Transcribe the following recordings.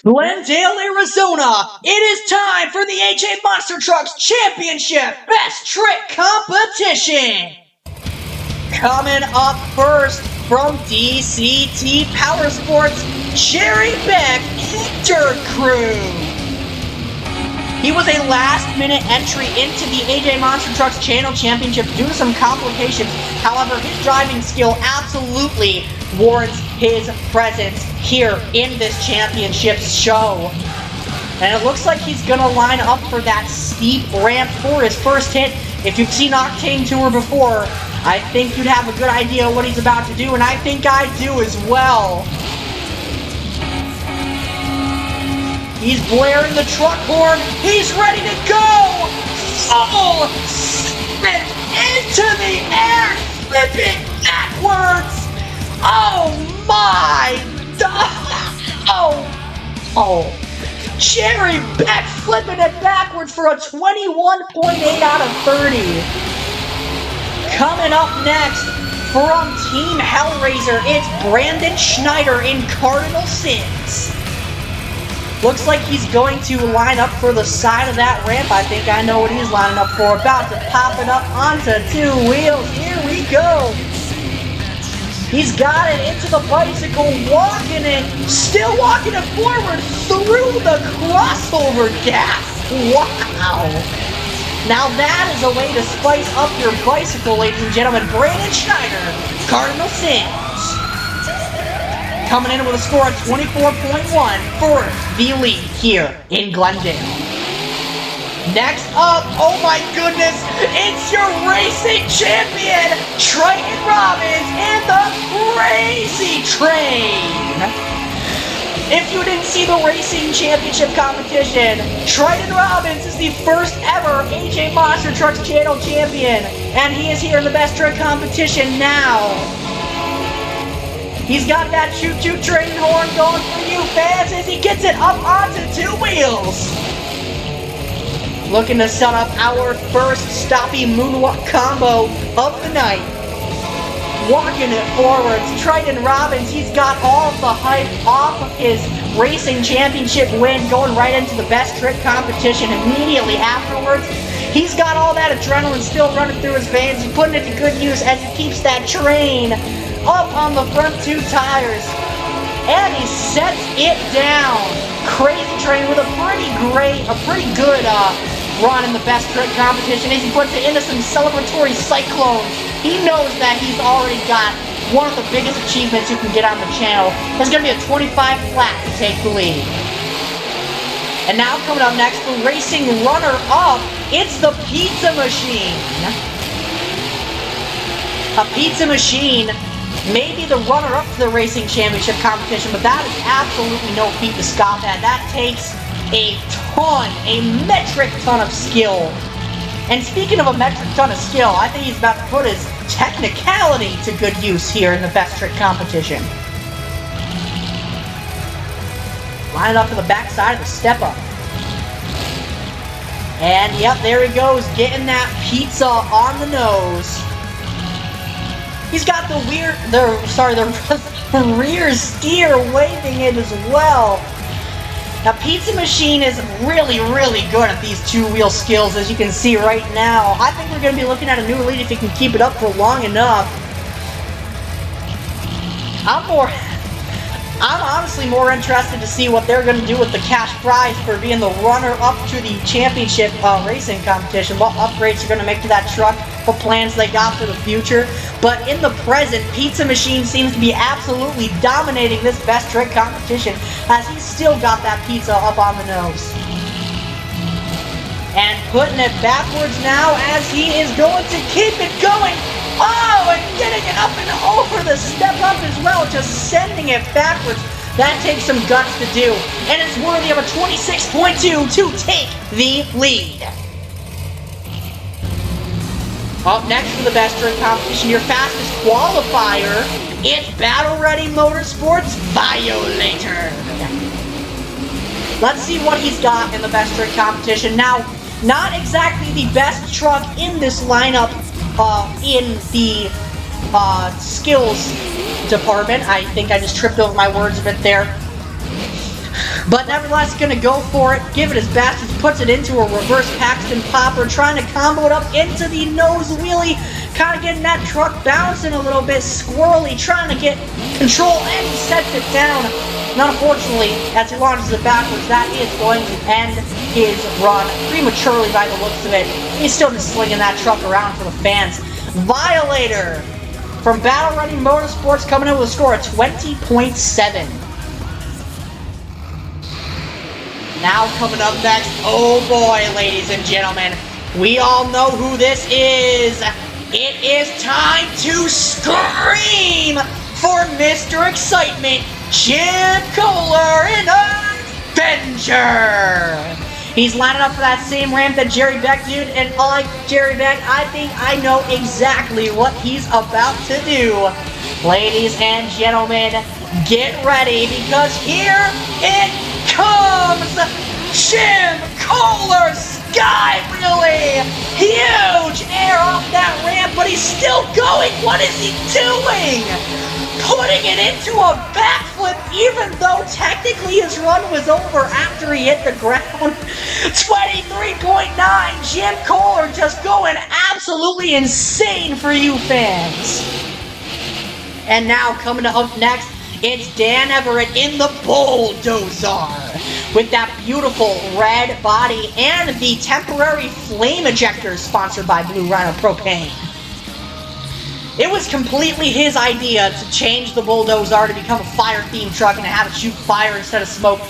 Glendale, Arizona, it is time for the AJ Monster Trucks Championship Best Trick Competition! Coming up first from DCT Powersports, Jerry Beck Inter Crew. He was a last-minute entry into the AJ Monster Trucks Channel Championship due to some complications. However, his driving skill absolutely warrants his presence here in this championship show. And it looks like he's going to line up for that steep ramp for his first hit. If you've seen Octane Tour before, I think you'd have a good idea what he's about to do, and I think I do as well. He's blaring the truck horn. He's ready to go! Full spin into the air, flipping backwards! Oh my! Oh! Jerry Beck flipping it backwards for a 21.8 out of 30. Coming up next from Team Hellraiser, it's Brandon Schneider in Cardinal Sins. Looks like he's going to line up for the side of that ramp. I think I know what he's lining up for. About to pop it up onto two wheels. Here we go. He's got it into the bicycle, walking it, still walking it forward through the crossover gap. Wow. Now that is a way to spice up your bicycle, ladies and gentlemen. Brandon Schneider, Cardinal Sins. Coming in with a score of 24.1 for the lead here in Glendale. Next up, oh my goodness, it's your racing champion, Triton Robbins in the Crazy Train. If you didn't see the racing championship competition, Triton Robbins is the first ever AJ Monster Trucks Channel champion, and he is here in the Best Trick competition now. He's got that choo-choo train horn going for you fans as he gets it up onto two wheels. Looking to set up our first stoppy moonwalk combo of the night. Walking it forwards, Triton Robbins, he's got all of the hype off of his racing championship win, going right into the Best Trick competition immediately afterwards. He's got all that adrenaline still running through his veins. He's putting it to good use as he keeps that train up on the front two tires, and he sets it down. Crazy Train with a pretty good run in the Best Trick competition as he puts it into some celebratory cyclones. He knows that he's already got one of the biggest achievements you can get on the channel. It's going to be a 25 flat to take the lead. And now coming up next, the racing runner-up, it's the Pizza Machine. A Pizza Machine may be the runner-up to the racing championship competition, but that is absolutely no feat to scoff at. That takes a metric ton of skill. And speaking of a metric ton of skill, I think he's about to put his technicality to good use here in the Best Trick competition. Line it up to the back side of the step-up. And yep, there he goes, getting that pizza on the nose. He's got the rear steer waving it as well. Now, Pizza Machine is really, really good at these two-wheel skills, as you can see right now. I think we're going to be looking at a new lead if he can keep it up for long enough. I'm honestly more interested to see what they're going to do with the cash prize for being the runner-up to the championship racing competition. What upgrades are going to make to that truck, what plans they got for the future. But in the present, Pizza Machine seems to be absolutely dominating this Best Trick competition as he's still got that pizza up on the nose. And putting it backwards now as he is going to keep it going. Oh, and getting it up and over the step up as well, just sending it backwards. That takes some guts to do, and it's worthy of a 26.2 to take the lead. Up next for the Best Trick competition, your fastest qualifier, it's Battle Ready Motorsports Violator. Let's see what he's got in the Best Trick competition. Now, not exactly the best truck in this lineup in the skills department. I think I just tripped over my words a bit there. But nevertheless, gonna go for it, give it his best, puts it into a reverse Paxton Popper, trying to combo it up into the nose wheelie, kind of getting that truck bouncing a little bit, squirrely, trying to get control, and he sets it down. And unfortunately, as he launches it backwards, that is going to end his run prematurely by the looks of it. He's still just slinging that truck around for the fans. Violator from Battle Ready Motorsports coming in with a score of 20.7. Now coming up next, oh boy, ladies and gentlemen, we all know who this is. It is time to scream for Mr. Excitement, Jim Kohler in Avenger. He's lining up for that same ramp that Jerry Beck did, and like Jerry Beck, I think I know exactly what he's about to do. Ladies and gentlemen, get ready, because here it comes! Jim Kohler sky wheelie! Huge air off that ramp, but he's still going! What is he doing? Putting it into a backflip, even though technically his run was over after he hit the ground. 23.9, Jim Kohler just going absolutely insane for you fans. And now coming up next, it's Dan Everett in the Bulldozer with that beautiful red body and the temporary flame ejector sponsored by Blue Rhino Propane. It was completely his idea to change the Bulldozer to become a fire-themed truck and to have it shoot fire instead of smoke.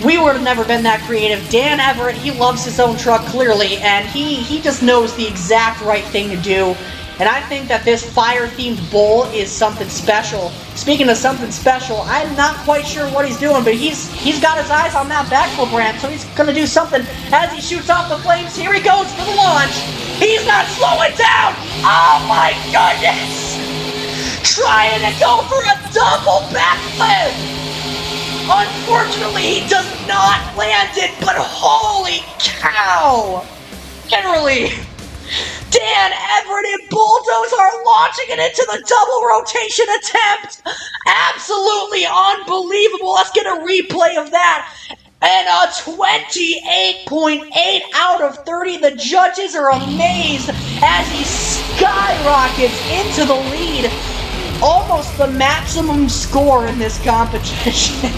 We would have never been that creative. Dan Everett, he loves his own truck clearly, and he just knows the exact right thing to do. And I think that this fire-themed bull is something special. Speaking of something special, I'm not quite sure what he's doing, but he's got his eyes on that backflip ramp, so he's going to do something as he shoots off the flames. Here he goes for the launch. He's not slowing down. Oh my goodness! Trying to go for a double backflip. Unfortunately, he does not land it, but holy cow! Literally, Dan Everett and Bulldozer are launching it into the double rotation attempt. Absolutely unbelievable. Let's get a replay of that. And a 28.8 out of 30. The judges are amazed as he skyrockets into the lead. Almost the maximum score in this competition.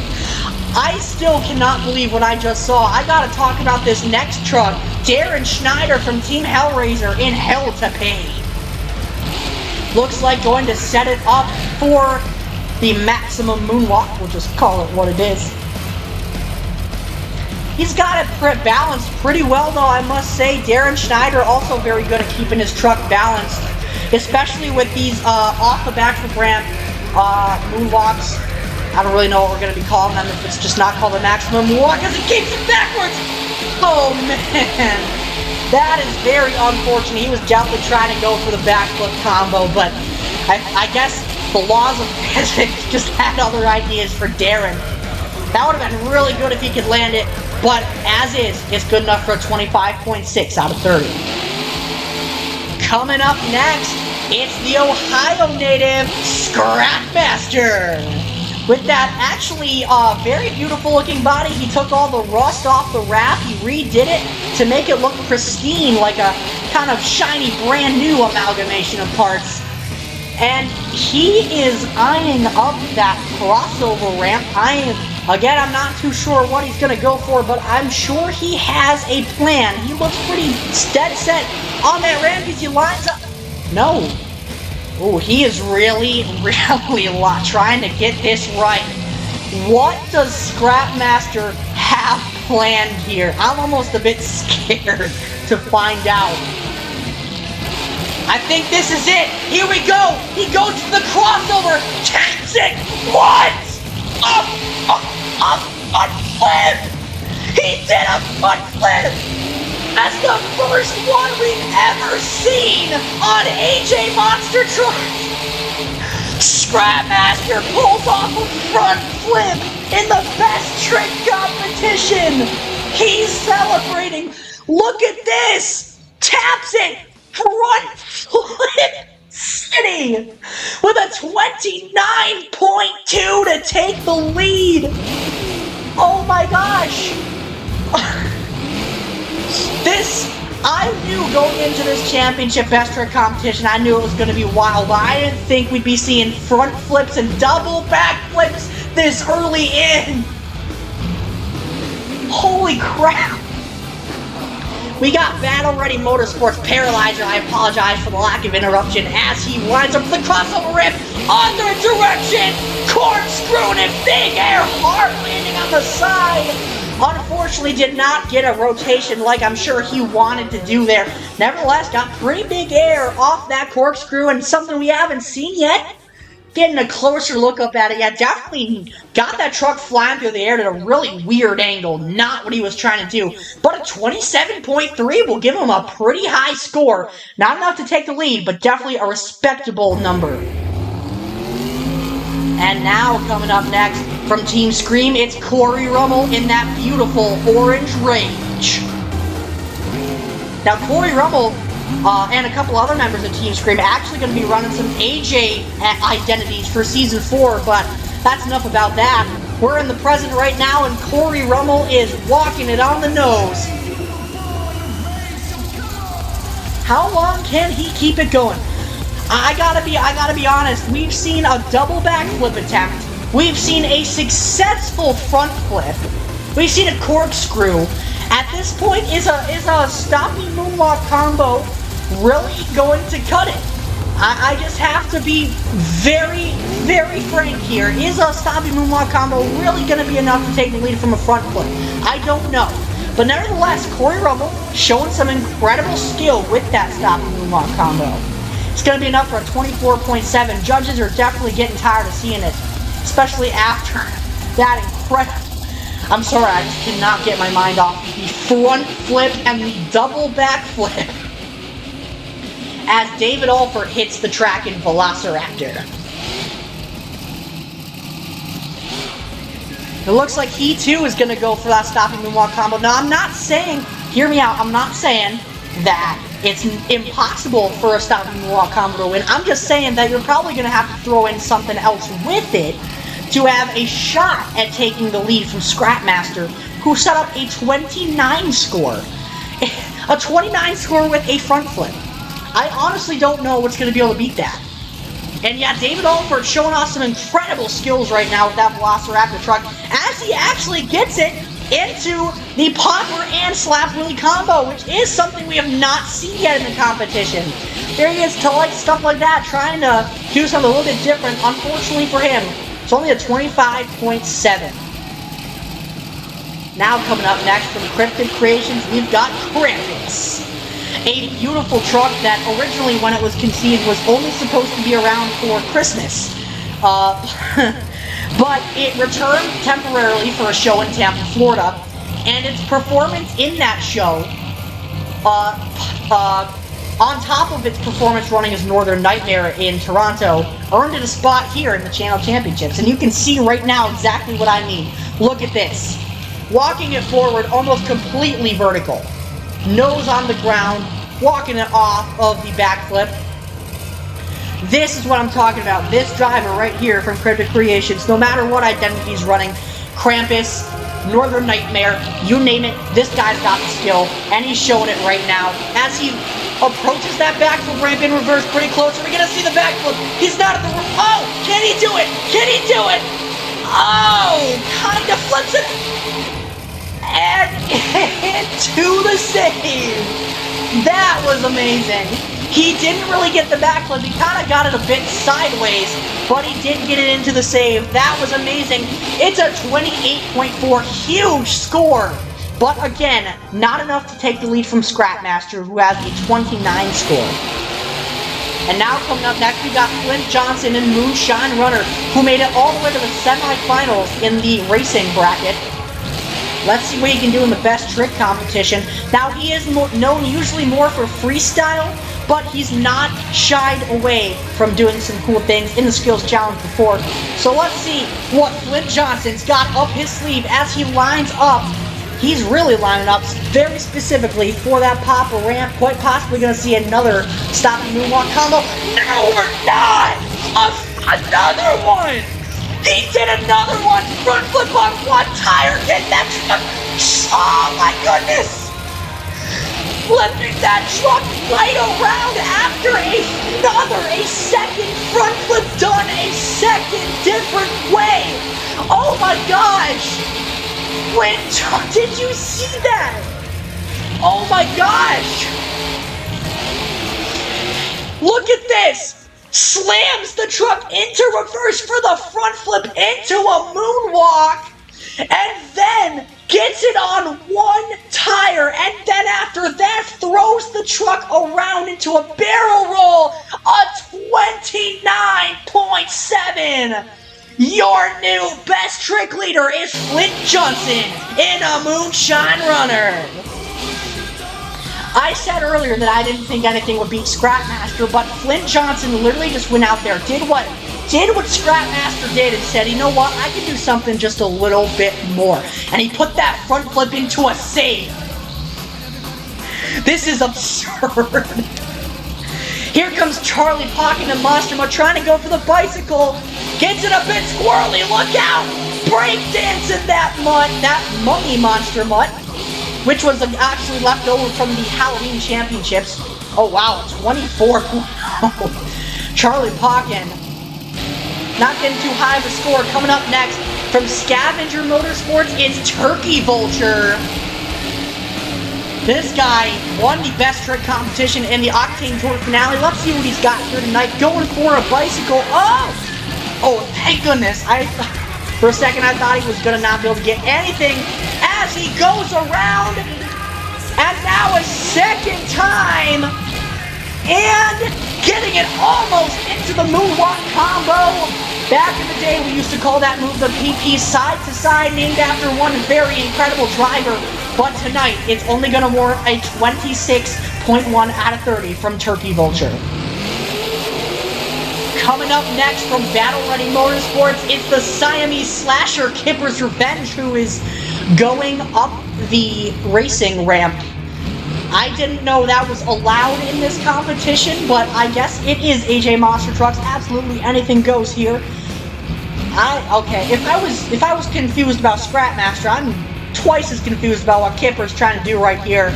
I still cannot believe what I just saw. I gotta talk about this next truck. Darren Schneider from Team Hellraiser in Hell to Pay. Looks like going to set it up for the maximum moonwalk. We'll just call it what it is. He's got it balanced pretty well, though, I must say. Darren Schneider also very good at keeping his truck balanced, especially with these off the backflip ramp moonwalks. I don't really know what we're going to be calling them if it's just not called a maximum moonwalk, because it keeps it backwards. Oh, man. That is very unfortunate. He was definitely trying to go for the backflip combo, but I guess the laws of physics just had other ideas for Darren. That would have been really good if he could land it, but as is, it's good enough for a 25.6 out of 30. Coming up next, it's the Ohio native Scrapmaster. With that actually very beautiful looking body, he took all the rust off the wrap, he redid it to make it look pristine, like a kind of shiny brand new amalgamation of parts. And he is eyeing up that crossover ramp. Again, I'm not too sure what he's going to go for, but I'm sure he has a plan. He looks pretty dead set on that ramp as he lines up. No. Oh, he is really trying to get this right. What does Scrapmaster have planned here? I'm almost a bit scared to find out. I think this is it. Here we go. He goes to the crossover. Taps it. What? A foot flip! He did a foot flip! That's the first one we've ever seen on AJ Monster Trucks! Scrapmaster pulls off a front flip in the best trick competition! He's celebrating! Look at this! Taps it! Front flip! City with a 29.2 to take the lead. Oh my gosh! I knew going into this championship best trick competition, I knew it was going to be wild, but I didn't think we'd be seeing front flips and double back flips this early in. Holy crap! We got Battle Ready Motorsports Paralyzer. I apologize for the lack of interruption as he winds up the crossover rip, other direction, corkscrew and big air, hard landing on the side. Unfortunately, did not get a rotation like I'm sure he wanted to do there. Nevertheless, got pretty big air off that corkscrew and something we haven't seen yet. Getting a closer look up at it, yeah, definitely got that truck flying through the air at a really weird angle. Not what he was trying to do. But a 27.3 will give him a pretty high score. Not enough to take the lead, but definitely a respectable number. And now, coming up next, from Team Scream, it's Corey Rummel in that beautiful Orange Rage. Now, Corey Rummel and a couple other members of Team Scream actually going to be running some AJ identities for Season 4, but that's enough about that. We're in the present right now, and Corey Rummel is walking it on the nose. How long can he keep it going? I gotta be honest, we've seen a double backflip attempt. We've seen a successful front flip. We've seen a corkscrew. At this point, is a stopping moonwalk combo really going to cut it? I just have to be very, very frank here. Is a stopping moonwalk combo really going to be enough to take the lead from a front flip? I don't know. But nevertheless, Corey Rummel showing some incredible skill with that stopping moonwalk combo. It's going to be enough for a 24.7. Judges are definitely getting tired of seeing it, especially after that incredible... I'm sorry, I just cannot get my mind off the front flip and the double back flip as David Alford hits the track in Velociraptor. It looks like he too is going to go for that stopping moonwalk combo. Now, I'm not saying, hear me out, I'm not saying that it's impossible for a stopping moonwalk combo to win. I'm just saying that you're probably going to have to throw in something else with it to have a shot at taking the lead from Scrapmaster, who set up a 29 score. A 29 score with a front flip. I honestly don't know what's going to be able to beat that. And yeah, David Alford showing off some incredible skills right now with that Velociraptor truck as he actually gets it into the popper and slap wheelie combo, which is something we have not seen yet in the competition. There he is to like stuff like that, trying to do something a little bit different. Unfortunately for him, it's only a 25.7. Now coming up next from Cryptic Creations, we've got Krampus. A beautiful truck that originally, when it was conceived, was only supposed to be around for Christmas. But it returned temporarily for a show in Tampa, Florida, and its performance in that show, on top of its performance running as Northern Nightmare in Toronto, earned it a spot here in the Channel Championships. And you can see right now exactly what I mean. Look at this. Walking it forward almost completely vertical. Nose on the ground, walking it off of the backflip. This is what I'm talking about. This driver right here from Cryptic Creations, no matter what identity he's running, Krampus, Northern Nightmare, you name it, this guy's got the skill, and he's showing it right now. As he approaches that backflip ramp in reverse pretty close, are we going to see the backflip? He's not at the... Oh! Can he do it? Can he do it? Oh! Kind of flips it. And into the save. That was amazing. He didn't really get the backflip. He kind of got it a bit sideways, but he did get it into the save. That was amazing. It's a 28.4, huge score. But again, not enough to take the lead from Scrapmaster, who has a 29 score. And now coming up next, we got Flint Johnson and Moonshine Runner, who made it all the way to the semifinals in the racing bracket. Let's see what he can do in the best trick competition. Now, he is known usually more for freestyle, but he's not shied away from doing some cool things in the skills challenge before. So let's see what Flint Johnson's got up his sleeve as he lines up. He's really lining up very specifically for that pop or ramp. Quite possibly going to see another stopping moonwalk combo. No, we're not! Another one! He did another one! Front flip on one tire! Hit that truck! Oh my goodness! Flipping that truck right around after a second front flip done a second different way! Oh my gosh! Did you see that? Oh my gosh! Look at this! Slams the truck into reverse for the front flip into a moonwalk, and then gets it on one tire, and then after that throws the truck around into a barrel roll, a 29.7. Your new best trick leader is Flint Johnson in a Moonshine Runner. I said earlier that I didn't think anything would beat Scrapmaster, but Flint Johnson literally just went out there, did what Scrapmaster did, and said, you know what, I can do something just a little bit more. And he put that front flip into a save. This is absurd. Here comes Charlie Pocket and Monster Mutt trying to go for the bicycle. Gets it a bit squirrely, look out! Breakdancing that mummy Monster Mutt, which was actually left over from the Halloween Championships. Oh wow, 24. Charlie Pocket. Not getting too high of a score. Coming up next from Scavenger Motorsports, it's Turkey Vulture. This guy won the best trick competition in the Octane Tour finale. Let's see what he's got here tonight. Going for a bicycle. Oh, thank goodness. For a second I thought he was going to not be able to get anything as he goes around. And now a second time. And getting it almost into the moonwalk combo. Back in the day, we used to call that move the PP side to side, named after one very incredible driver. But tonight, it's only going to warrant a 26.1 out of 30 from Turkey Vulture. Coming up next from Battle Ready Motorsports, it's the Siamese Slasher Kipper's Revenge, who is going up the racing ramp. I didn't know that was allowed in this competition, but I guess it is AJ Monster Trucks. Absolutely anything goes here. Okay, if I was confused about Scrapmaster, I'm twice as confused about what Kipper's trying to do right here.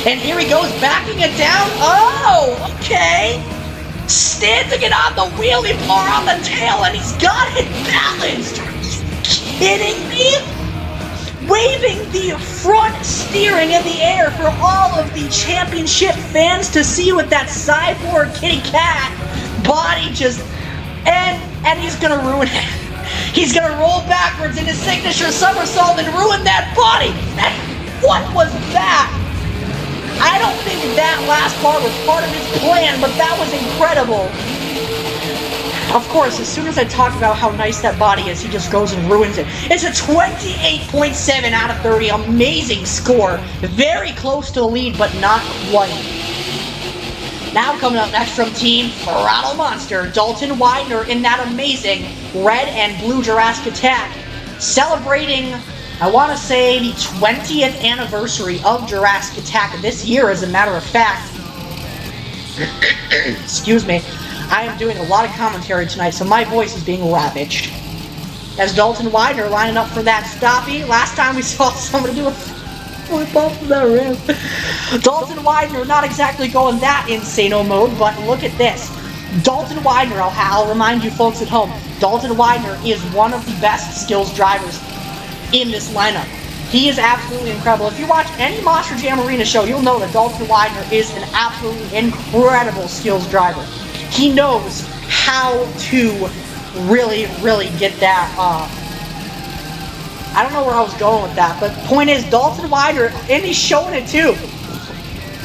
And here he goes, backing it down. Oh, okay. Standing it on the wheelie bar on the tail, and he's got it balanced. Are you kidding me? Waving the front steering in the air for all of the championship fans to see with that cyborg kitty cat body just, and he's gonna ruin it. He's gonna roll backwards in his signature somersault and ruin that body. And what was that? I don't think that last part was part of his plan, but that was incredible. Of course, as soon as I talk about how nice that body is, he just goes and ruins it. It's a 28.7 out of 30. Amazing score. Very close to the lead, but not quite. Now coming up next from Team Throttle Monster, Dalton Widener in that amazing red and blue Jurassic Attack. Celebrating, I want to say, the 20th anniversary of Jurassic Attack this year, as a matter of fact. Excuse me. I am doing a lot of commentary tonight, so my voice is being ravaged. As Dalton Widener lining up for that stoppie. Last time we saw somebody do a flip off of that ramp. Dalton Widener not exactly going that insano mode, but look at this. Dalton Widener, I'll remind you folks at home, Dalton Widener is one of the best skills drivers in this lineup. He is absolutely incredible. If you watch any Monster Jam Arena show, you'll know that Dalton Widener is an absolutely incredible skills driver. He knows how to really get that, I don't know where I was going with that, but point is, Dalton Widener, and he's showing it too.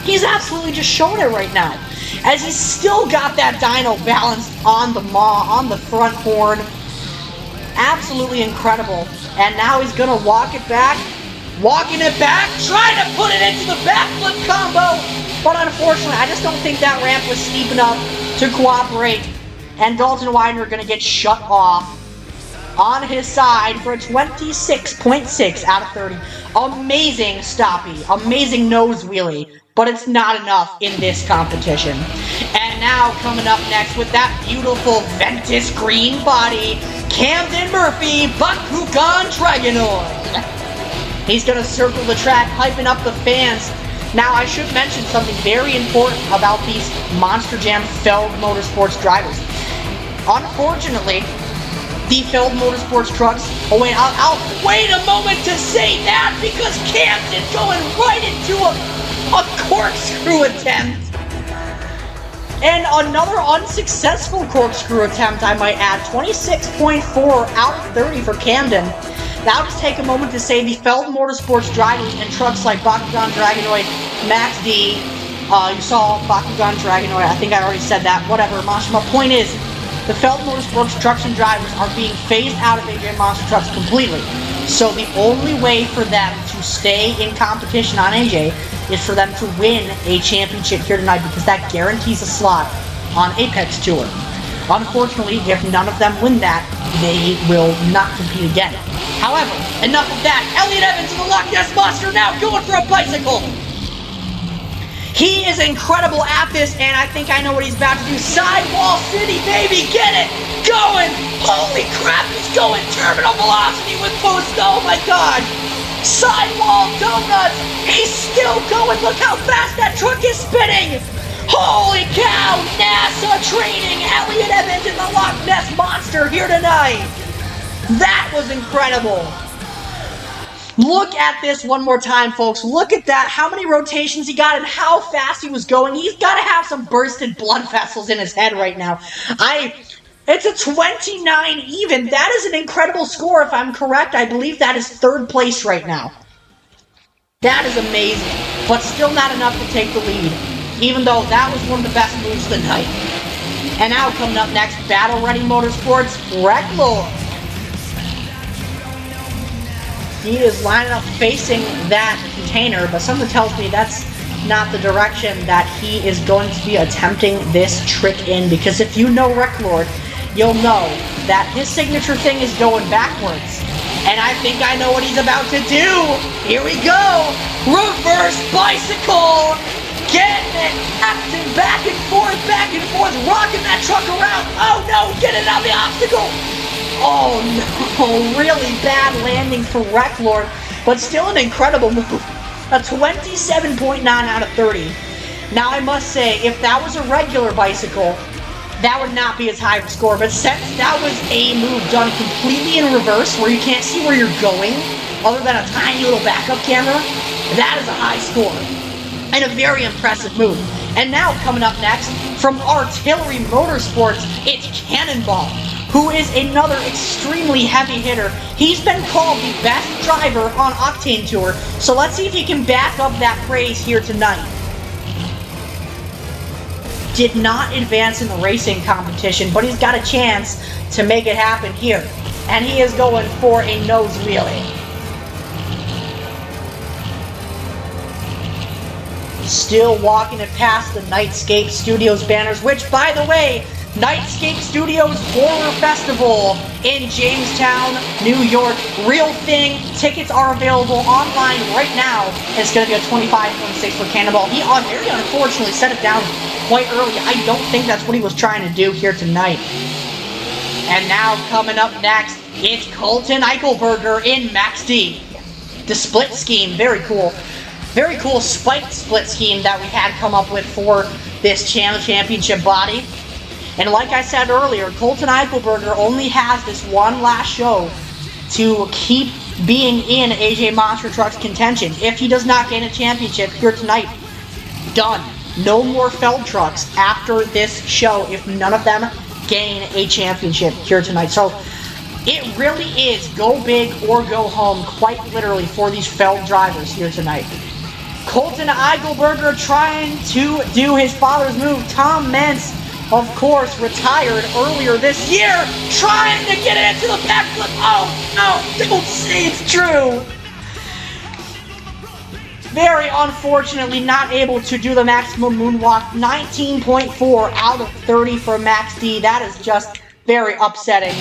He's absolutely just showing it right now. As he's still got that dyno balanced on the front horn. Absolutely incredible. And now he's gonna walking it back, trying to put it into the backflip combo. But unfortunately, I just don't think that ramp was steep enough to cooperate. And Dalton Widener gonna get shut off on his side for a 26.6 out of 30. Amazing stoppie, amazing nose wheelie, but it's not enough in this competition. And now coming up next with that beautiful Ventus green body, Camden Murphy, Bakugan Dragonoid. He's going to circle the track, hyping up the fans. Now, I should mention something very important about these Monster Jam Feld Motorsports drivers. Unfortunately, the Feld Motorsports trucks... Oh, wait, I'll wait a moment to say that because Camden going right into a corkscrew attempt. And another unsuccessful corkscrew attempt, I might add. 26.4 out of 30 for Camden. Now just take a moment to say the Feld Motorsports drivers and trucks like Bakugan Dragonoid, Max D, you saw Bakugan Dragonoid, I think I already said that, whatever, Mashima. Point is, the Feld Motorsports trucks and drivers are being phased out of AJ Monster Trucks completely. So the only way for them to stay in competition on AJ is for them to win a championship here tonight because that guarantees a slot on Apex Tour. Unfortunately, if none of them win that, they will not compete again. However, enough of that. Elliot Evans, the Loch Ness Monster, now going for a bicycle. He is incredible at this, and I think I know what he's about to do. Sidewall City, baby, get it! Going! Holy crap, he's going terminal velocity with boost, oh my god! Sidewall Donuts, he's still going, look how fast that truck is spinning! Holy cow, NASA training Elliot Evans and the Loch Ness Monster here tonight! That was incredible! Look at this one more time, folks. Look at that. How many rotations he got and how fast he was going. He's got to have some bursted blood vessels in his head right now. It's a 29 even. That is an incredible score, if I'm correct. I believe that is third place right now. That is amazing, but still not enough to take the lead, even though that was one of the best moves of the night. And now coming up next, Battle Ready Motorsports, Wrecklord. He is lining up facing that container, but something tells me that's not the direction that he is going to be attempting this trick in, because if you know Wrecklord, you'll know that his signature thing is going backwards. And I think I know what he's about to do. Here we go. Reverse bicycle. Getting it acting back and forth, rocking that truck around. Oh no, get it on the obstacle. Oh no, really bad landing for Wrecklord, but still an incredible move. A 27.9 out of 30. Now I must say, if that was a regular bicycle, that would not be as high of a score, but since that was a move done completely in reverse, where you can't see where you're going, other than a tiny little backup camera, that is a high score. And a very impressive move. And now coming up next, from Artillery Motorsports, it's Cannonball, who is another extremely heavy hitter. He's been called the best driver on Octane Tour, so let's see if he can back up that praise here tonight. Did not advance in the racing competition, but he's got a chance to make it happen here. And he is going for a nose wheelie. Still walking it past the Nightscape Studios banners, which, by the way, Nightscape Studios Horror Festival in Jamestown, New York. Real thing. Tickets are available online right now. It's going to be a 25.6 for Cannonball. He very unfortunately set it down quite early. I don't think that's what he was trying to do here tonight. And now coming up next, it's Colton Eichelberger in Max D. The split scheme, very cool. Very cool spiked split scheme that we had come up with for this championship body. And like I said earlier, Colton Eichelberger only has this one last show to keep being in AJ Monster Truck's contention. If he does not gain a championship here tonight, done. No more Feld trucks after this show if none of them gain a championship here tonight. So it really is go big or go home, quite literally, for these Feld drivers here tonight. Colton Eichelberger trying to do his father's move. Tom Mentz, of course, retired earlier this year, trying to get it into the backflip. Oh, no, don't say it's true. Very unfortunately not able to do the maximum moonwalk. 19.4 out of 30 for Max D. That is just very upsetting.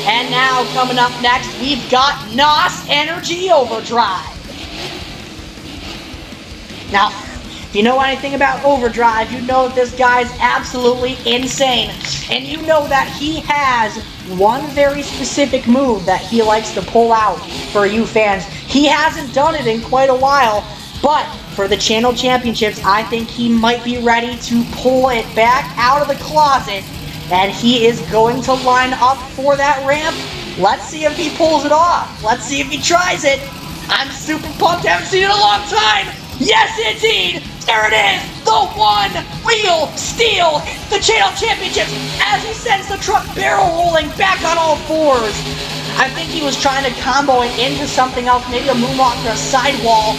And now coming up next, we've got NOS Energy Overdrive. Now, If you know anything about Overdrive, you know that this guy's absolutely insane. And you know that he has one very specific move that he likes to pull out for you fans. He hasn't done it in quite a while, but for the channel championships, I think he might be ready to pull it back out of the closet, and he is going to line up for that ramp. Let's see if he pulls it off. Let's see if he tries it. I'm super pumped. Haven't seen it in a long time. Yes, indeed. There it is. The one-wheel steal. The channel championships as he sends the truck barrel rolling back on all fours. I think he was trying to combo it into something else, maybe a moonwalk or a sidewall.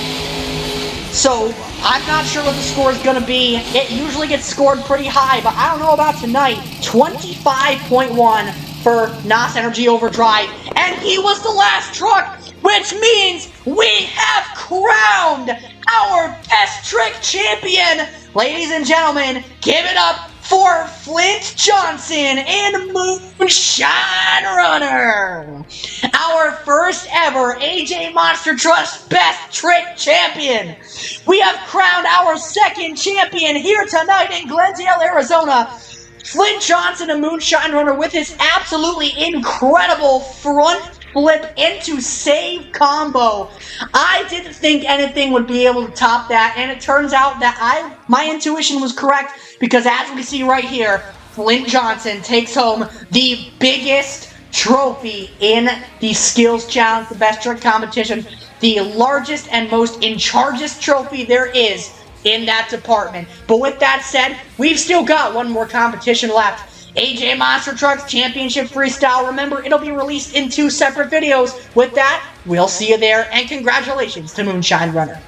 So, I'm not sure what the score is going to be. It usually gets scored pretty high, but I don't know about tonight. 25.1 for NOS Energy Overdrive, and he was the last truck, which means we have crowned our best trick champion. Ladies and gentlemen, give it up for Flint Johnson and Moonshine Runner, our first ever AJ Monster Trust Best Trick Champion. We have crowned our second champion here tonight in Glendale, Arizona. Flint Johnson and Moonshine Runner with his absolutely incredible front flip into save combo. I didn't think anything would be able to top that, and it turns out that my intuition was correct, because as we see right here, Flint Johnson takes home the biggest trophy in the Skills Challenge, the Best Trick Competition, the largest and most in-chargest trophy there is in that department. But with that said, we've still got one more competition left. AJ Monster Trucks Championship Freestyle. Remember, it'll be released in 2 separate videos. With that, we'll see you there, and congratulations to Moonshine Runner.